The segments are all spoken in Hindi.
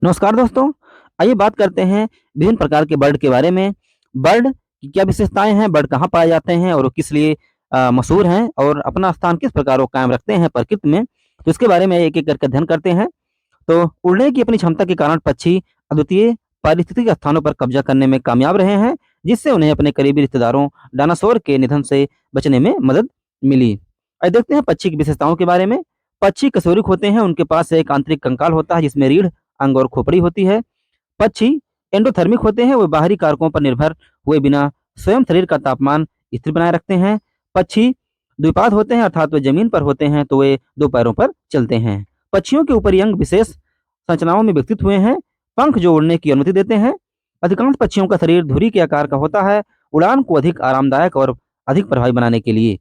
नमस्कार दोस्तों। आइए बात करते हैं विभिन्न प्रकार के बर्ड के बारे में। बर्ड की क्या विशेषताएं हैं, बर्ड कहाँ पाए जाते हैं और वो किस लिए मशहूर हैं और अपना स्थान किस प्रकार वो कायम रखते हैं प्रकृति में, तो इसके बारे में एक एक करके अध्ययन करते हैं। तो उड़ने की अपनी क्षमता के कारण पक्षी अद्वितीय पारिस्थितिक स्थानों पर कब्जा करने में कामयाब रहे हैं, जिससे उन्हें अपने करीबी रिश्तेदारों डायनासोर के निधन से बचने में मदद मिली। अब देखते हैं पक्षी की विशेषताओं के बारे में। पक्षी कशेरुक होते हैं, उनके पास एक आंतरिक कंकाल होता है जिसमें रीढ़, अंग और खोपड़ी होती है। पक्षी एंडोथर्मिक होते हैं, वे बाहरी कारकों पर निर्भर हुए बिना स्वयं शरीर का तापमान स्थिर बनाए रखते हैं। पक्षी द्विपाद होते हैं, अर्थात वे जमीन पर होते हैं तो वे दो पैरों पर चलते हैं। पक्षियों के ऊपरी अंग विशेष संरचनाओं में विकसित हुए हैं, पंख जो उड़ने की अनुमति देते हैं। अधिकांश पक्षियों का शरीर धुरी के आकार का होता है, उड़ान को अधिक आरामदायक और अधिक प्रभावी बनाने के लिए।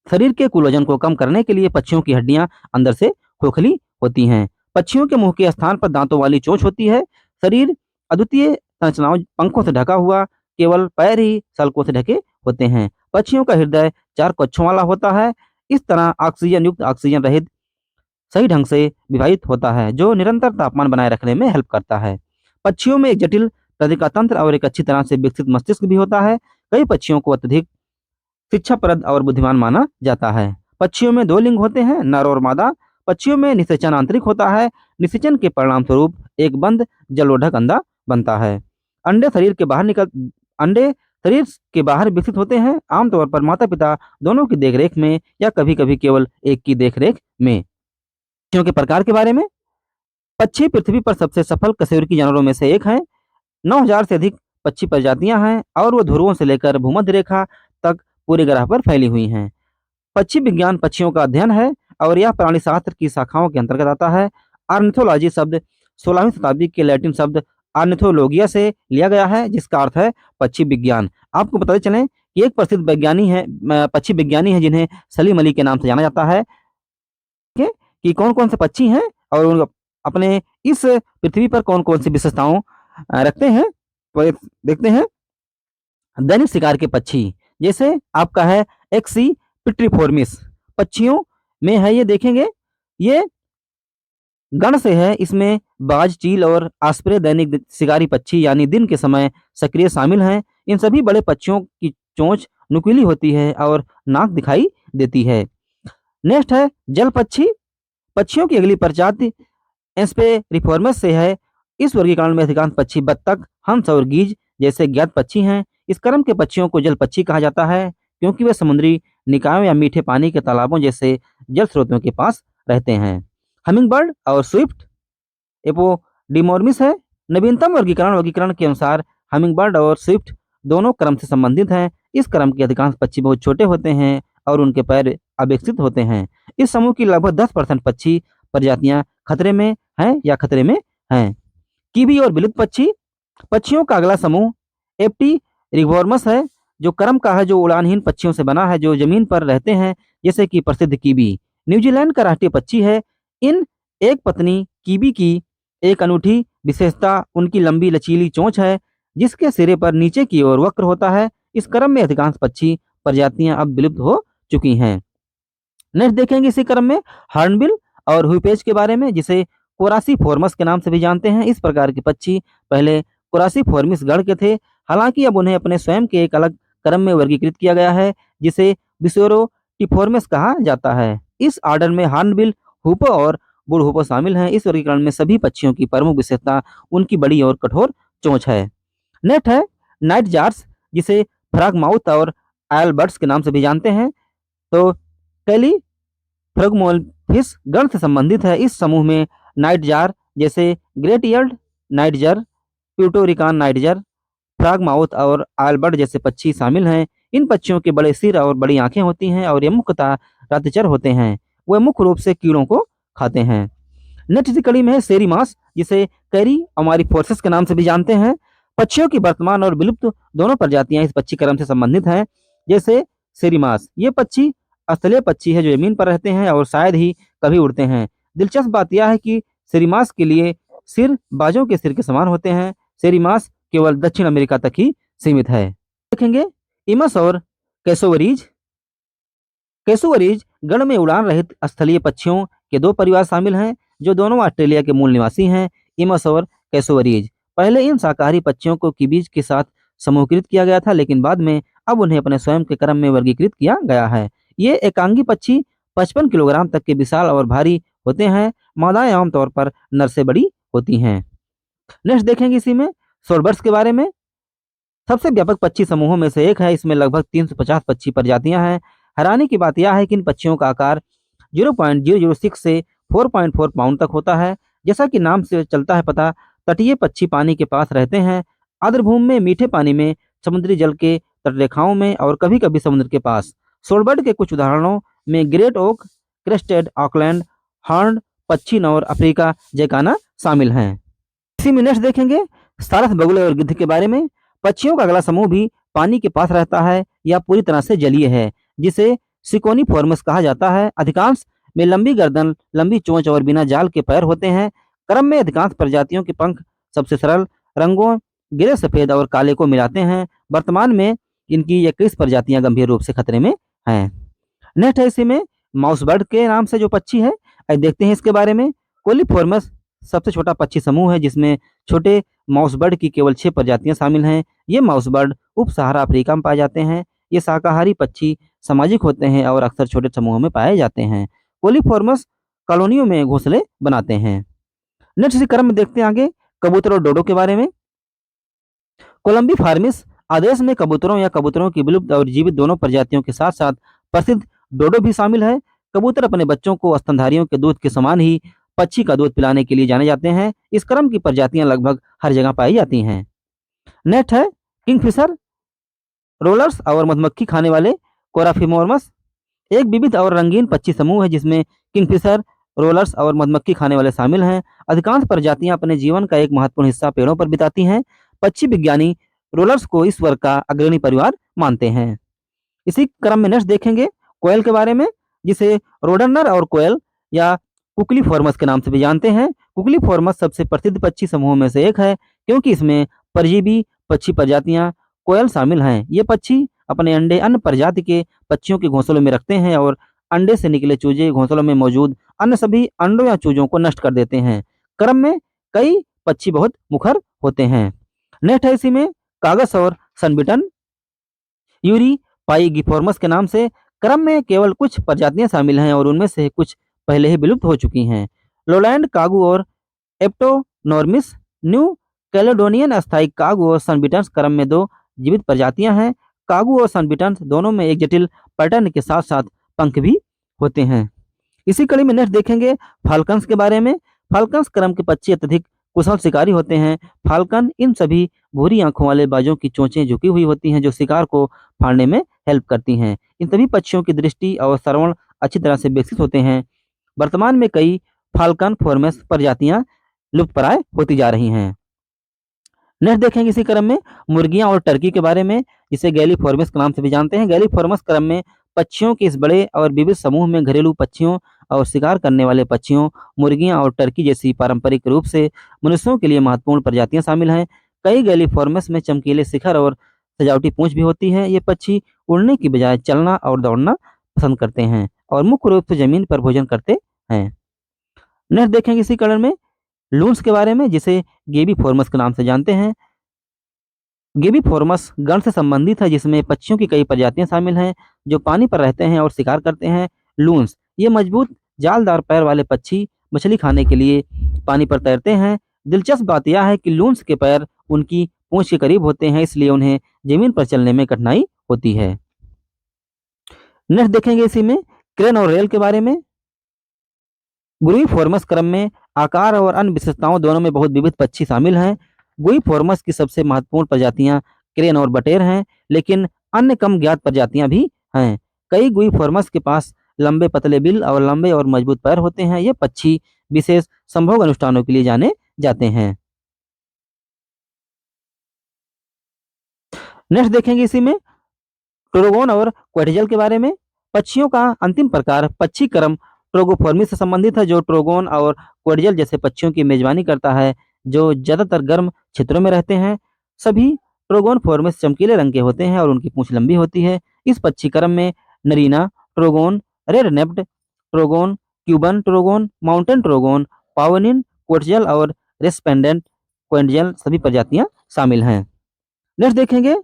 शरीर के कुल वजन को कम करने के लिए पक्षियों की हड्डियां अंदर से खोखली होती हैं। पक्षियों के मुंह के स्थान पर दांतों वाली चोंच होती है। शरीर अद्वितीय संरचनाओं पंखों से ढका हुआ, केवल पैर ही सल्कों से ढके होते हैं। पक्षियों का हृदय 4 कक्षों वाला होता है। इस तरह ऑक्सीजन युक्त ऑक्सीजन रहित सही ढंग से विभाजित होता है, जो निरंतर तापमान बनाए रखने में हेल्प करता है। पक्षियों में एक जटिल तंत्रिका तंत्र और एक अच्छी तरह से विकसित मस्तिष्क भी होता है। कई पक्षियों को अत्यधिक शिक्षाप्रद और बुद्धिमान माना जाता है। पक्षियों में 2 लिंग होते हैं, नर और मादा। पक्षियों में निषेचन आंतरिक होता है। निषेचन के परिणाम स्वरूप एक बंद जलोढ़क अंडा बनता है। अंडे शरीर के बाहर निकल अंडे शरीर के बाहर विकसित होते हैं, आमतौर पर माता पिता दोनों की देखरेख में या कभी कभी केवल एक की देखरेख में। पक्षियों के प्रकार के बारे में। पक्षी पृथ्वी पर सबसे सफल कशेरुकी जानवरों में से एक हैं। 9,000 से अधिक पक्षी प्रजातियां हैं और वो ध्रुवों से लेकर भूमध्य रेखा तक पूरे ग्रह पर फैली हुई हैं। पक्षी विज्ञान पक्षियों का अध्ययन है और यह प्राणिशास्त्र की शाखाओं के अंतर्गत आता है। ऑर्निथोलॉजी शब्द 16वीं शताब्दी के लैटिन शब्द ऑर्निथोलोगिया से लिया गया है, जिसका अर्थ है पक्षी विज्ञान। आपको बताते चलें कि एक प्रसिद्ध वैज्ञानी है पक्षी विज्ञानी है जिन्हें सलीम अली के नाम से जाना जाता है। कि कौन कौन से पक्षी हैं और अपने इस पृथ्वी पर कौन कौन सी विशेषताओं रखते हैं, तो देखते हैं। दैनिक शिकार के पक्षी, जैसे आपका है एक्सी पिट्रीफॉर्मिस, पक्षियों में है ये देखेंगे। ये गण से है, इसमें बाज, चील और आस्प्रे दैनिक शिकारी पक्षी यानी दिन के समय सक्रिय शामिल हैं। इन सभी बड़े पक्षियों की चोंच नुकीली होती है और नाक दिखाई देती है। नेक्स्ट है जल पक्षी। पक्षियों की अगली प्रजाति एस्पेरिफॉर्मस से है। इस वर्गीकरण में अधिकांश पक्षी बत्तख, हंस और गीज जैसे ज्ञात पक्षी हैं। इस क्रम के पक्षियों को जल पक्षी कहा जाता है, क्योंकि वे समुद्री निकायों या मीठे पानी के तालाबों जैसे जल स्रोतों के पास रहते हैं। हमिंग बर्ड और स्विफ्ट एपोडिमोर्मिस है। नवीनतम वर्गीकरण वर्गीकरण के अनुसार हमिंग बर्ड और स्विफ्ट दोनों क्रम से संबंधित हैं। इस क्रम के अधिकांश पक्षी बहुत छोटे होते हैं और उनके पैर अविकसित होते हैं। इस समूह की लगभग 10% पक्षी प्रजातियां खतरे में हैं या खतरे में हैं। कीवी और विलुप्त पक्षी। पक्षियों का अगला समूह एप्टी रिगोर्मस है, जो क्रम का है, जो उड़ानहीन पक्षियों से बना है जो जमीन पर रहते हैं, जैसे कि प्रसिद्ध कीवी। न्यूजीलैंड का राष्ट्रीय पक्षी है। इन एक पत्नी कीवी की एक अनूठी विशेषता उनकी लंबी लचीली चोंच है, जिसके सिरे पर नीचे की ओर वक्र होता है। इस क्रम में अधिकांश पक्षी प्रजातियां अब विलुप्त हो चुकी हैं। नेक्स्ट देखेंगे इसी क्रम में हॉर्नबिल और हुईपेच के बारे में, जिसे कोरासीफोर्मस के नाम से भी जानते हैं। इस प्रकार के पक्षी पहले कोरासीफोर्मिस गण के थे, हालांकि अब उन्हें अपने स्वयं के एक अलग क्रम में वर्गीकृत किया गया है, जिसे बिसेरोटिफोर्मिस कहा जाता है। इस आर्डर में हॉर्नबिल, हुपो और बुल हुपो शामिल हैं। इस वर्गीकरण में सभी पक्षियों की प्रमुख विशेषता उनकी बड़ी और कठोर चोंच है। नेक्स्ट है नाइट जार्स, जिसे फ्रॉग माउथ और आयलबर्ड्स के नाम से भी जानते हैं। तो कैली फ्रगमोल्फिस गण से संबंधित है। इस समूह में नाइटजार जैसे ग्रेट ईयर्ड नाइटजर, प्यूटोरिकान नाइटजर, फ्रॉगमाउथ और आयलबर्ड जैसे पक्षी शामिल हैं। इन पक्षियों के बड़े सिर और बड़ी आंखें होती हैं और ये मुख्यतः रातचर होते हैं। वे मुख्य रूप से कीड़ों को खाते हैं। नेक्स्ट इसी कड़ी में है सेरीमास, जिसे कैरी अमारी फोर्सेस के नाम से भी जानते हैं। पक्षियों की वर्तमान और विलुप्त दोनों प्रजातियां इस पक्षी क्रम से संबंधित हैं। जैसे सेरीमास, ये पक्षी स्थलीय पक्षी है जो जमीन पर रहते हैं और शायद ही कभी उड़ते हैं। दिलचस्प बात यह है कि सेरीमास के लिए सिर बाजों के सिर के समान होते हैं। सेरीमास केवल दक्षिण अमेरिका तक ही सीमित है। देखेंगे इमस और कैसोवरीज। कैसोवरीज गण में उड़ान रहित स्थलीय पक्षियों के 2 परिवार शामिल हैं, जो दोनों ऑस्ट्रेलिया के मूल निवासी हैं। इमस और कैसोवरीज। पहले इन शाकाहारी पक्षियों को कीबीज के साथ समूहीकृत किया गया था, लेकिन बाद में अब उन्हें अपने स्वयं के क्रम में वर्गीकृत किया गया है। ये एकांगी पक्षी 55 किलोग्राम तक के विशाल और भारी होते हैं। मादाएं आमतौर पर नर से बड़ी होती हैं। नेक्स्ट देखेंगे इसी में शोरबर्ड्स के बारे में। सबसे व्यापक पक्षी समूहों में से एक है। इसमें लगभग 350 पक्षी प्रजातियां हैं। हैरानी की बात यह है कि इन पक्षियों का आकार 0.006 से 4.4 पाउंड तक होता है। जैसा कि नाम से चलता है पता, तटीय पक्षी पानी के पास रहते हैं। आर्द्रभूमि में, मीठे पानी में, समुद्री जल के तटरेखाओं में और कभी कभी समुद्र के पास। शोरबर्ड के कुछ उदाहरणों में great auk, crested auklet, horn पक्षी और अफ्रीका जैकाना शामिल हैं। इसी में नेक्स्ट देखेंगे सारस, बगुले और गिद्ध के बारे में। पक्षियों का अगला समूह भी पानी के पास रहता है या पूरी तरह से जलीय है, जिसे सिकोनिफॉर्मस कहा जाता है। अधिकांश में लंबी गर्दन, लंबी चोंच और बिना जाल के पैर होते हैं। क्रम में अधिकांश प्रजातियों के पंख सबसे सरल रंगों ग्रे, सफेद और काले को मिलाते हैं। वर्तमान में इनकी 21 प्रजातियां गंभीर रूप से खतरे में हैं। नेक्स्ट है इसी में माउस बर्ड के नाम से जो पक्षी है, अब देखते हैं इसके बारे में। कोलिफॉर्मस सबसे छोटा पक्षी समूह है, जिसमें छोटे माउस बर्ड की केवल 6 प्रजातियां शामिल हैं। ये माउस बर्ड उप सहारा अफ्रीका में पाए जाते हैं। ये शाकाहारी पक्षी सामाजिक होते हैं और अक्सर छोटे समूहों में पाए जाते हैं। कोलिफॉर्मस कॉलोनियों में घोंसले बनाते हैं। नेक्स्ट इसी क्रम में देखते हैं आगे कबूतर और डोडो के बारे में। कोलंबी फार्मिस आदेश में कबूतरों या कबूतरों की विलुप्त और जीवित दोनों प्रजातियों के साथ साथ प्रसिद्ध डोडो भी शामिल है। कबूतर अपने बच्चों को स्तनधारियों के दूध के समान ही पक्षी का दूध पिलाने के लिए जाने जाते हैं। इस क्रम की प्रजातियां लगभग हर जगह पाई जाती हैं। नेक्स्ट है किंगफिशर, रोलर्स और मधुमक्खी खाने वाले कोराफिमोरमस। एक विविध और रंगीन पक्षी समूह है, जिसमें किंगफिशर, रोलर्स और मधुमक्खी खाने वाले शामिल हैं। अधिकांश प्रजातियां अपने जीवन का एक महत्वपूर्ण हिस्सा पेड़ों पर बिताती हैं। पक्षी विज्ञानी रोलर्स को इस वर्ग का अग्रणी परिवार मानते हैं। इसी क्रम में नेक्स्ट देखेंगे कोयल के बारे में, जिसे रोडनर और कोयल या कुकलीफॉर्मस के नाम से भी जानते हैं। कुकलीफॉर्मस सबसे प्रसिद्ध पक्षी समूहों में से एक है, क्योंकि इसमें परजीवी पक्षी प्रजातियां कोयल शामिल हैं। ये पक्षी अपने अंडे अन्य प्रजाति के पक्षियों के घोंसलों में रखते हैं और अंडे से निकले चूजे घोंसलों में मौजूद अन्य सभी अंडों या चूजों को नष्ट कर देते हैं। क्रम में कई पक्षी बहुत मुखर होते हैं। नेक्स्ट है इसी में कागज और सनबिटन, यूरी पाईगिफॉर्मस के नाम से। क्रम में केवल कुछ प्रजातियां शामिल हैं और उनमें से कुछ पहले ही विलुप्त हो चुकी हैं। लोलैंड कागू और एप्टोनॉर्मिस, न्यू कैलेडोनियन अस्थायी कागू और सनबिटन्स क्रम में 2 जीवित प्रजातियां हैं। कागू और सनबिटन्स दोनों में एक जटिल पैटर्न के साथ साथ पंख भी होते हैं। इसी कड़ी में नेक्स्ट देखेंगे फाल्कन्स के बारे में। फाल्कन्स क्रम के पक्षी अत्यधिक कुशल शिकारी होते हैं। फाल्कन इन सभी भूरी आंखों वाले बाजों की चोंचें झुकी हुई होती हैं, जो शिकार को फाड़ने में हेल्प करती हैं। इन सभी पक्षियों की दृष्टि और श्रवण अच्छी तरह से विकसित होते हैं। वर्तमान में कई फाल्कन फॉर्मस प्रजातियां लुप्तप्राय होती जा रही हैं। नेक्स्ट देखेंगे इसी क्रम में मुर्गियां और टर्की के बारे में, जिसे गैलीफॉर्मस के नाम से भी जानते हैं। गैलीफॉर्मस क्रम में पक्षियों के इस बड़े और विविध समूह में घरेलू पक्षियों और शिकार करने वाले पक्षियों, मुर्गियां और टर्की जैसी पारंपरिक रूप से मनुष्यों के लिए महत्वपूर्ण प्रजातियां शामिल हैं। कई गैलीफॉर्मस में चमकीले शिखर और सजावटी पूंछ भी होती है। ये पक्षी उड़ने की बजाय चलना और दौड़ना पसंद करते हैं और मुख्य रूप से जमीन पर भोजन करते हैं। नेक्स्ट देखेंगे इसी कलर में लून्स के बारे में, जिसे गेबीफॉर्मस के नाम से जानते हैं। गेबीफॉर्मस गण से संबंधित है, जिसमें पक्षियों की कई प्रजातियां शामिल हैं जो पानी पर रहते हैं और शिकार करते हैं। लून्स ये मजबूत जालदार पैर वाले पक्षी मछली खाने के लिए पानी पर तैरते हैं। दिलचस्प बात यह है कि लून्स के पैर उनकी पूंछ के करीब होते हैं, इसलिए उन्हें जमीन पर चलने में कठिनाई होती है। नेक्स्ट देखेंगे इसी में क्रेन और रेल के बारे में। गुइफॉर्मस क्रम में आकार और अन्य विशेषताओं दोनों में बहुत विविध पक्षी शामिल हैं। गुइफॉर्मस की सबसे महत्वपूर्ण प्रजातियां क्रेन और बटेर हैं, लेकिन अन्य कम ज्ञात प्रजातियां भी हैं। कई गुइफॉर्मस के पास लंबे पतले बिल और लंबे और मजबूत पैर होते हैं। ये पक्षी विशेष संभोग अनुष्ठानों के लिए जाने जाते हैं। नेक्स्ट देखेंगे इसी में ट्रोगोन और क्वेटिजल के बारे में। पक्षियों का अंतिम प्रकार पक्षी क्रम ट्रोगोफॉर्मिस से संबंधित है, जो ट्रोगोन और क्वेटिजल जैसे पक्षियों की मेजबानी करता है, जो ज्यादातर गर्म क्षेत्रों में रहते हैं। सभी ट्रोगोन फॉर्मिस चमकीले रंग के होते हैं और उनकी पूंछ लंबी होती है। इस पक्षी क्रम में नरीना trogon, red napped trogon, Cuban trogon, mountain trogon, पावनिन, क्वेटिजल और रेस्पेंडेंट, क्वेंडियल सभी प्रजातियां शामिल हैं। नेक्स्ट देखेंगे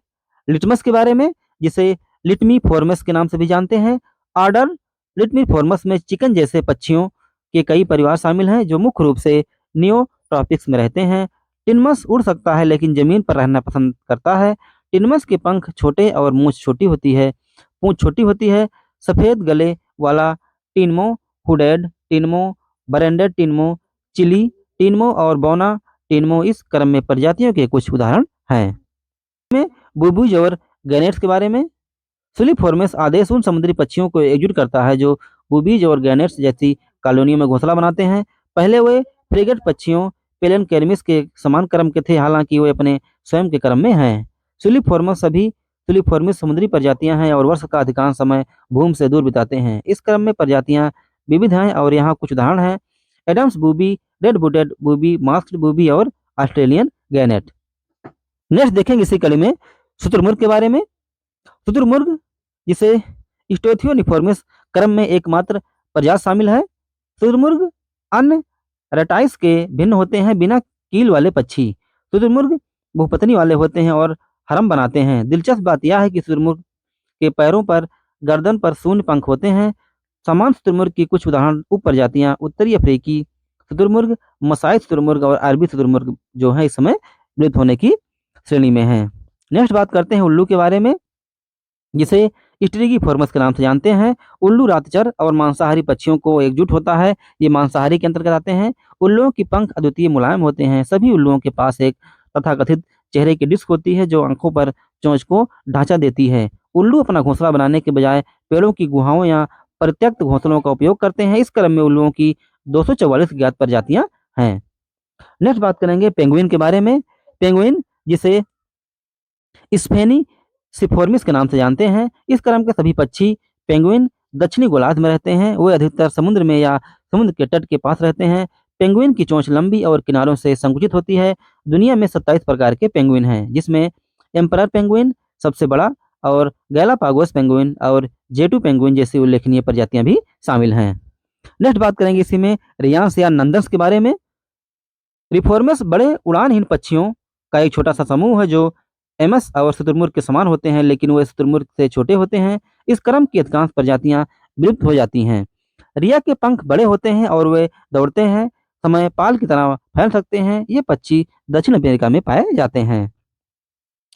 लिटमस के बारे में, जिसे लिटमी फॉर्मस के नाम से भी जानते हैं। ऑर्डर लिटमी फॉर्मस में चिकन जैसे पक्षियों के कई परिवार शामिल हैं जो मुख्य रूप से नियोट्रॉपिक्स में रहते हैं। टिनमस उड़ सकता है लेकिन जमीन पर रहना पसंद करता है। टिनमस के पंख छोटे और पूंछ छोटी होती है। सफेद गले वाला टिनमो, हुडेड टिनमो, बरेंडेड टिनमो, चिली टिनमो और बोना टिनमो इस क्रम में प्रजातियों के कुछ उदाहरण हैं। में बुलबुल और गैनेट्स के बारे में, सुलिफॉर्मेस आदेश उन समुद्री पक्षियों को एकजुट करता है जो बुबीज और गैनेट्स जैसी कॉलोनियों में घोंसला बनाते हैं। पहले वे फ्रिगेट पक्षियों पेलेनकेरमिस के समान क्रम के थे, हालांकि वे अपने स्वयं के क्रम में हैं। सुलिफॉर्मिस समुद्री प्रजातियां हैं और वर्ष का अधिकांश समय भूमि से दूर बिताते हैं। इस क्रम में प्रजातियां विविध हैं और यहाँ कुछ उदाहरण हैं। Adams booby, red booted booby, masked booby और ऑस्ट्रेलियन गैनेट। नेक्स्ट देखेंगे इसी कड़ी में शुतुरमुर्ग के बारे में। शुतुरमुर्ग जिसे स्टोथियोनिफॉर्मिस क्रम में एकमात्र प्रजाति शामिल है। शुतुरमुर्ग अन्य रेटाइस के भिन्न होते हैं बिना कील वाले पक्षी। शुतुरमुर्ग बहुपत्नी वाले होते हैं और हरम बनाते हैं। दिलचस्प बात यह है कि शुतुरमुर्ग के पैरों पर गर्दन पर शून्य पंख होते हैं। समान शुतुरमुर्ग की कुछ उदाहरण उप प्रजातियां उत्तरी अफ्रीकी शुतुरमुर्ग, मसाई शुतुरमुर्ग और अरबी शुतुरमुर्ग जो है इस समय विलुप्त होने की श्रेणी में हैं। नेक्स्ट बात करते हैं उल्लू के बारे में, जिसे स्ट्रिगिफॉर्मस के नाम से जानते हैं। उल्लू रातचर और मांसाहारी पक्षियों को एकजुट होता है। ये मांसाहारी के अंतर्गत आते हैं। उल्लुओं की पंख अद्वितीय मुलायम होते हैं। सभी उल्लुओं के पास एक तथाकथित चेहरे की डिस्क होती है जो आंखों पर चोंच को ढांचा देती है। उल्लू अपना घोंसला बनाने के बजाय पेड़ों की गुहाओं या प्रत्यक्त घोंसलों का उपयोग करते हैं। इस क्रम में उल्लुओं की 244 ज्ञात प्रजातियां हैं। नेक्स्ट बात करेंगे पेंगुइन के बारे में। पेंगुइन जिसे स्फेनी सिफोर्मिस के नाम से जानते हैं, इस क्रम के सभी पक्षी पेंगुइन दक्षिणी गोलार्ध में रहते हैं। वे अधिकतर समुद्र में या समुद्र के तट के पास रहते हैं। पेंगुइन की चोंच लंबी और किनारों से संकुचित होती है। दुनिया में 27 प्रकार के पेंगुइन हैं, जिसमें एम्परर पेंगुइन सबसे बड़ा और गैलापागोस पेंगुइन और जेटू पेंगुइन जैसी उल्लेखनीय प्रजातियां भी शामिल हैं। नेक्स्ट बात करेंगे इसी में रियांस या नंदस के बारे में। रिफॉर्मस बड़े उड़ानहीन पक्षियों का एक छोटा सा समूह है जो एमएस और शुतुरमुर्ग के समान होते हैं, लेकिन वे शुतुरमुर्ग से छोटे होते हैं। इस क्रम की अधिकांश प्रजातियां विलुप्त हो जाती हैं। रिया के पंख बड़े होते हैं और वे दौड़ते हैं समय पाल की तरह फैल सकते हैं। ये पक्षी दक्षिण अमेरिका में पाए जाते हैं।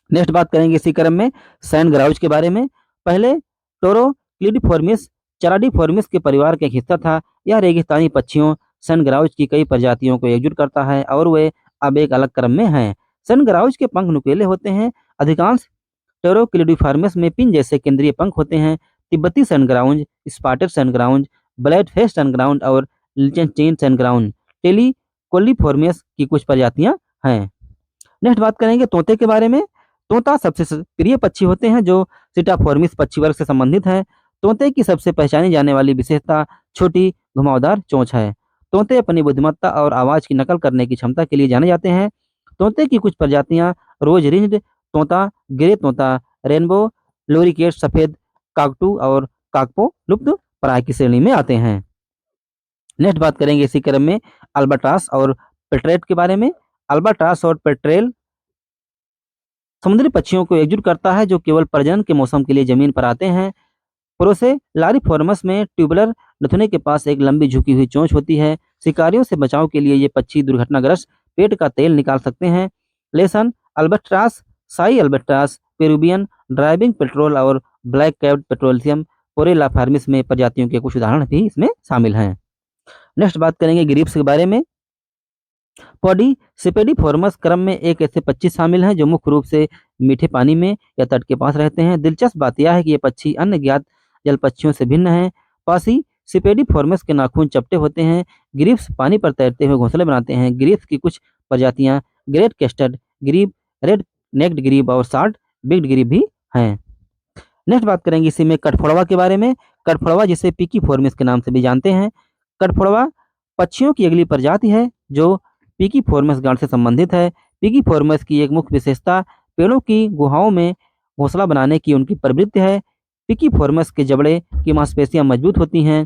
नेक्स्ट बात करेंगे इसी क्रम में सैंड ग्राउज के बारे में। पहले टोरोक्लिडिफॉर्मिस चराडिफॉर्मिस के परिवार का एक हिस्सा था। यह रेगिस्तानी पक्षियों सैंड ग्राउज की कई प्रजातियों को एकजुट करता है और वे अब एक अलग क्रम में हैं। सन ग्राउज के पंख नुकीले होते हैं। अधिकांश टेरोक्लिडिफॉर्मिस में पिन जैसे केंद्रीय पंख होते हैं। तिब्बती सनग्राउंज, स्पॉटेड सनग्राउंज, ब्लैड फेस सनग्राउंज और लिचेनस्टीन सनग्राउंज टेलिकोलिफॉर्मिस की कुछ प्रजातियां हैं। नेक्स्ट बात करेंगे तोते के बारे में। तोता सबसे प्रिय पक्षी होते हैं जो सिटाफॉर्मिस पक्षी वर्ग से संबंधित है। तोते की सबसे पहचानी जाने वाली विशेषता छोटी घुमावदार चोंच है। तोते अपनी बुद्धिमत्ता और आवाज की नकल करने की क्षमता के लिए जाने जाते हैं। तोते की कुछ प्रजातियां रोज रिंज्ड तोता, ग्रे तोता, रेनबो लोरिकेट, सफेद काकटू और काकपो लुप्त प्राय की श्रेणी में आते हैं। नेक्स्ट बात करेंगे इसी क्रम में अल्बाट्रॉस और पेट्रेट के बारे में। अल्बाट्रॉस और पेट्रेल समुद्री पक्षियों को एकजुट करता है जो केवल प्रजनन के मौसम के लिए जमीन पर आते हैं। प्रोसेलारिफॉर्मस में ट्यूबुलर नथुने के पास एक लंबी झुकी हुई चोंच होती है। शिकारियों से बचाव के लिए ये पक्षी दुर्घटनाग्रस्त पेट का तेल निकाल सकते हैं। Lesson albatross, Sai albatross, Peruvian driving petrol और ब्लैक कैप्ड पेट्रोलियम पोरेलाफॉर्मिस में प्रजातियों के कुछ उदाहरण भी इसमें शामिल हैं। नेक्स्ट बात करेंगे ग्रीप्स के बारे में। पॉडी सिपेडिफॉर्मस क्रम में एक ऐसे पक्षी शामिल हैं जो मुख्य रूप से मीठे पानी में या तट के पास रहते हैं। दिलचस्प बात यह है कि ये पक्षी अन्य ज्ञात जल पक्षियों से भिन्न हैं। पासी सिपेडिफॉर्मस के नाखून चपटे होते हैं। ग्रीप्स पानी पर तैरते हुए घोंसले बनाते हैं। ग्रीप्स की कुछ प्रजातियां great crested grebe, red necked grebe और शॉर्ट बिग्ड ग्रीप भी हैं। नेक्स्ट बात करेंगे इसी में कठफोड़वा के बारे में। कठफोड़वा जिसे पिकीफॉर्मिस के नाम से भी जानते हैं। कठफोड़वा पक्षियों की अगली प्रजाति है जो पिकीफॉर्मिस गण से संबंधित है। पिकीफॉर्मिस की एक मुख्य विशेषता पेड़ों की गुहाओं में घोंसला बनाने की उनकी प्रवृत्ति है। पिकीफॉर्मिस के जबड़े की मांसपेशियां मजबूत होती हैं।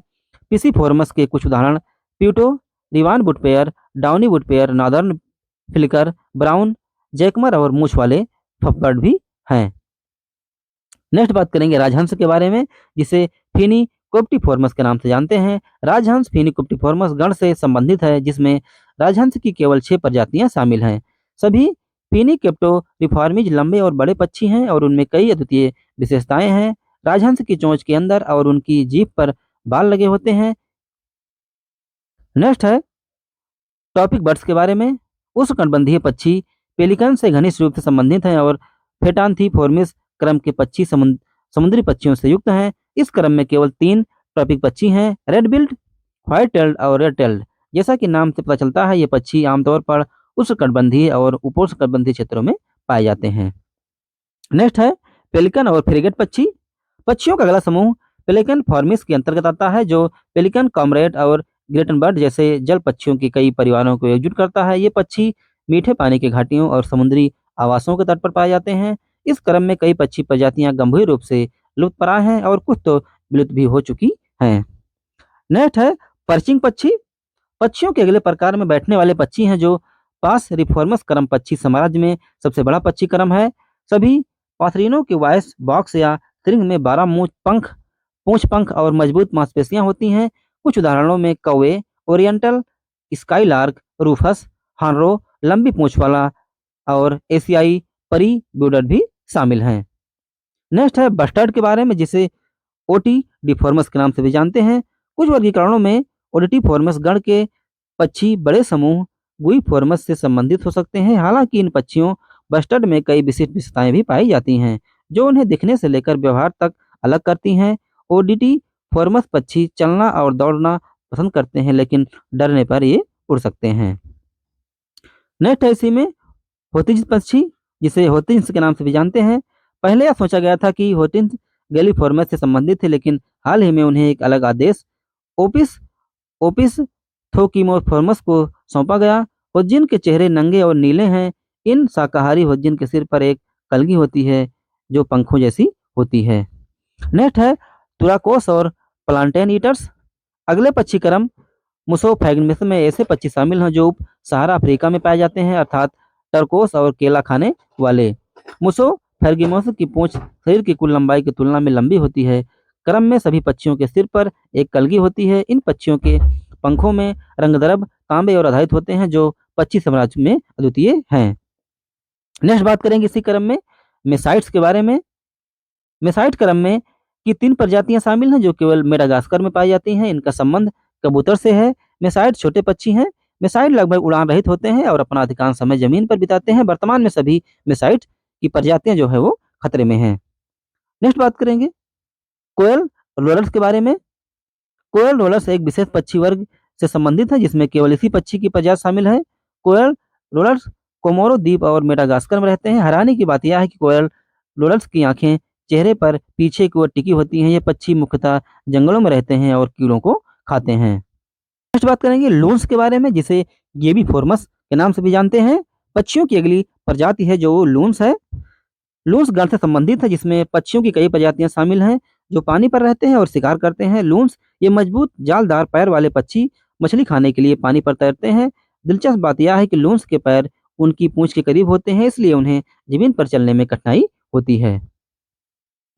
पिसीफॉर्मिस के कुछ उदाहरण प्यूटो, रिवान वुडपेयर, डाउनी वुडपेयर, नॉर्दर्न फ्लिकर, ब्राउन, जैकमर और मूछ वाले बर्ड भी हैं। नेक्स्ट बात करेंगे राजहंस के बारे में, जिसे फिनिकोप्टिफॉर्मस के नाम से जानते हैं। राजहंस फिनिकोप्टिफॉर्मस गण से संबंधित है, जिसमें राजहंस की केवल 6 प्रजातियां शामिल हैं। सभी फिनिकेप्टोरिफॉर्मीज लंबे और बड़े पक्षी हैं और उनमें कई अद्वितीय विशेषताएं हैं। राजहंस की चोंच के अंदर और उनकी जीभ पर बाल लगे होते हैं। नेक्स्ट है टॉपिक बर्ड्स के बारे में। उष्णकटिबंधीय पक्षी पेलिकन से घनिष्ठ रूप से संबंधित हैं और फेटान्थिफॉर्मिस क्रम के पक्षी समुद्री पक्षियों से युक्त हैं। इस क्रम में केवल 3 टॉपिक पक्षी हैं, रेड बिल्ड, व्हाइट टेल्ड और रेड टेल्ड। जैसा कि नाम से पता चलता है, ये पक्षी आमतौर पर उष्णकटिबंधीय और उपोष्णकटिबंधीय क्षेत्रों में पाए जाते हैं। नेक्स्ट है पेलिकन और फ्रिगेट पक्षी। पक्षियों का अगला समूह पेलिकन फॉर्मिस के अंतर्गत आता है, जो पेलिकन, कॉमरेड और ग्रेटन बर्ड जैसे जल पक्षियों के कई परिवारों को एकजुट करता है। ये पक्षी मीठे पानी के घाटियों और समुद्री आवासों के तट पर पाए जाते हैं। इस क्रम में कई पक्षी प्रजातियां गंभीर रूप से लुप्तप्राय हैं और कुछ तो विलुप्त भी हो चुकी हैं। नेक्स्ट है पर्चिंग पक्षी। पक्षियों के अगले प्रकार में बैठने वाले पक्षी हैं, जो पास रिफॉर्मस क्रम पक्षी साम्राज्य में सबसे बड़ा पक्षी क्रम है। सभी पाथरीनों के वॉइस बॉक्स या स्ट्रिंग में 12 पूंछ पंख और मजबूत मांसपेशियां होती हैं। कुछ उदाहरणों में कौवे, ओरिएंटल स्काईलार्क, रूफस, हानरो, लंबी पूंछ वाला और एशियाई परी ब्यूडर भी शामिल हैं। नेक्स्ट है बस्टर्ड के बारे में, जिसे ओटी डिफॉर्मस के नाम से भी जानते हैं। कुछ वर्गीकरणों में ओडिटिफॉर्मस गण के पक्षी बड़े समूह गुइफॉर्मस से संबंधित हो सकते हैं। हालांकि इन पक्षियों बस्टर्ड में कई विशिष्ट विशेषताएं भी पाई जाती हैं, जो उन्हें दिखने से लेकर व्यवहार तक अलग करती हैं। ओडिटिफॉर्मस पक्षी चलना और दौड़ना पसंद करते हैं, लेकिन डरने पर ये उड़ सकते हैं। नेक्स्ट है इसी में होतिंज पक्षी, जिसे होतिंज के नाम से भी जानते हैं। पहले यह सोचा गया था कि होतिंज गैलीफॉर्मस से संबंधित थे, लेकिन हाल ही में उन्हें एक अलग आदेश ओपिस ओपिस थोकिमोफॉर्मस को सौंपा गया। होज्जिन के चेहरे नंगे और नीले हैं। इन शाकाहारी होज्जिन के सिर पर एक कलगी होती है, जो पंखों जैसी होती है। नेक्स्ट है तुराकोस और प्लांटेन ईटर्स। अगले पक्षी क्रम मुसोफैगमिस में ऐसे पक्षी शामिल हैं जो उप सहारा अफ्रीका में पाए जाते हैं, अर्थात टर्कोस और केला खाने वाले। मुसोफैगमिस की पूंछ शरीर की कुल लंबाई की तुलना में लंबी होती है। क्रम में सभी पक्षियों के सिर पर एक कलगी होती है। इन पक्षियों के पंखों में रंगद्रव्य तांबे और आधारित होते हैं, जो पक्षी साम्राज्य में अद्वितीय हैं। नेक्स्ट बात करेंगे इसी क्रम में मेसाइट्स के बारे में। मेसाइट क्रम में की 3 प्रजातियां शामिल हैं, जो केवल मेडागास्कर में पाई जाती हैं। इनका संबंध कबूतर से है। मेसाइट छोटे पक्षी हैं। मेसाइट लगभग उड़ान रहित होते हैं और अपना अधिकांश समय जमीन पर बिताते हैं। वर्तमान में सभी मेसाइट की प्रजातियां जो है वो खतरे में हैं। नेक्स्ट बात करेंगे कोयल रोलर्स के बारे में। कोयल रोलर्स एक विशेष पक्षी वर्ग से संबंधित है, जिसमें केवल इसी पक्षी की प्रजाति शामिल है। कोयल रोलर्स कोमोरो द्वीप और मेडागास्कर में रहते हैं। हैरानी की बात यह है कि कोयल रोलर्स की आंखें चेहरे पर पीछे की ओर टिकी होती हैं। ये पक्षी मुख्यतः जंगलों में रहते हैं और कीड़ों को खाते हैं। नेक्स्ट बात करेंगे लून्स के बारे में, जिसे गेबीफॉर्मस के नाम से भी जानते हैं। पक्षियों की अगली प्रजाति है जो लून्स है। लून्स गण से संबंधित है, जिसमें पक्षियों की कई प्रजातियां शामिल हैं जो पानी पर रहते हैं और शिकार करते हैं। लून्स ये मजबूत जालदार पैर वाले पक्षी मछली खाने के लिए पानी पर तैरते हैं। दिलचस्प बात यह है कि लून्स के पैर उनकी पूंछ के करीब होते हैं, इसलिए उन्हें जमीन पर चलने में कठिनाई होती है।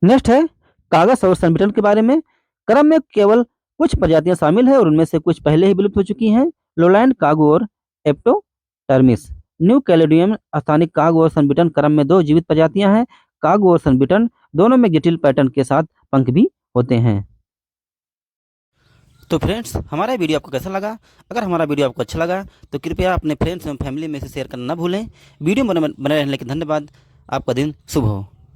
नेक्स्ट है कागज और सनबिटन के बारे में। क्रम में केवल कुछ प्रजातियां शामिल है और उनमें से कुछ पहले ही विलुप्त हो चुकी हैं। लोलैंड कागू और एप्टोटर्मिस। न्यू कैलेडोनियन स्थानिक कागू और सनबिटन क्रम में 2 जीवित प्रजातियां हैं। कागू और सनबिटन दोनों में जटिल पैटर्न के साथ पंख भी होते हैं। तो फ्रेंड्स, हमारा वीडियो आपको कैसा लगा? अगर हमारा वीडियो आपको अच्छा लगा तो कृपया अपने फ्रेंड्स एवं फैमिली में से शेयर करना न भूलें। वीडियो बने रहने के लिए धन्यवाद। आपका दिन शुभ हो।